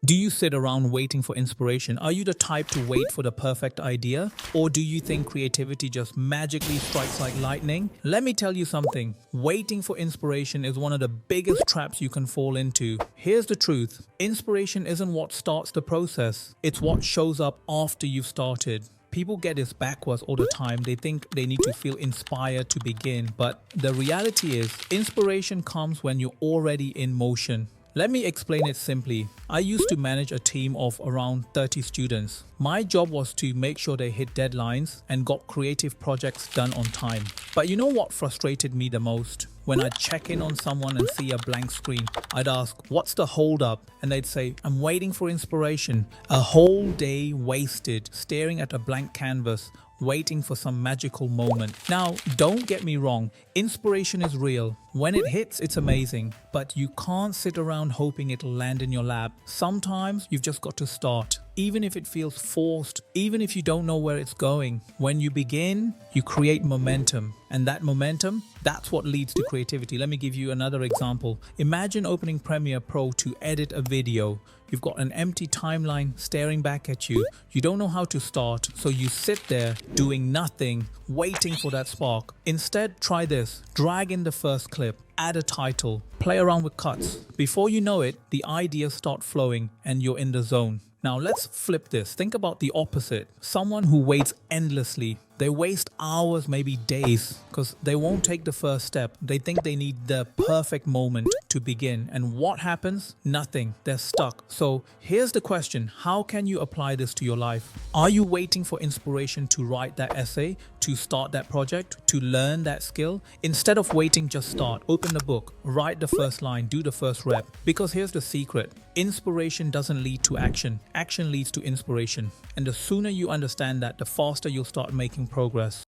Do you sit around waiting for inspiration? Are you the type to wait for the perfect idea? Or do you think creativity just magically strikes like lightning? Let me tell you something. Waiting for inspiration is one of the biggest traps you can fall into. Here's the truth. Inspiration isn't what starts the process. It's what shows up after you've started. People get this backwards all the time. They think they need to feel inspired to begin. But the reality is, inspiration comes when you're already in motion. Let me explain it simply. I used to manage a team of around 30 students. My job was to make sure they hit deadlines and got creative projects done on time. But you know what frustrated me the most? When I'd check in on someone and see a blank screen, I'd ask, "What's the holdup?" And they'd say, "I'm waiting for inspiration." A whole day wasted staring at a blank canvas, waiting for some magical moment. Now, don't get me wrong, inspiration is real. When it hits, it's amazing, but you can't sit around hoping it'll land in your lap. Sometimes you've just got to start, even if it feels forced, even if you don't know where it's going. When you begin, you create momentum, and that momentum, that's what leads to creativity. Let me give you another example. Imagine opening Premiere Pro to edit a video. You've got an empty timeline staring back at you. You don't know how to start, so you sit there doing nothing, waiting for that spark. Instead, try this. Drag in the first clip, add a title, play around with cuts. Before you know it, the ideas start flowing and you're in the zone. Now let's flip this. Think about the opposite. Someone who waits endlessly. They waste hours, maybe days, because they won't take the first step. They think they need the perfect moment to begin. And what happens? Nothing. They're stuck. So here's the question. How can you apply this to your life? Are you waiting for inspiration to write that essay, to start that project, to learn that skill? Instead of waiting, just start. Open the book, write the first line, do the first rep. Because here's the secret. Inspiration doesn't lead to action. Action leads to inspiration. And the sooner you understand that, the faster you'll start making progress.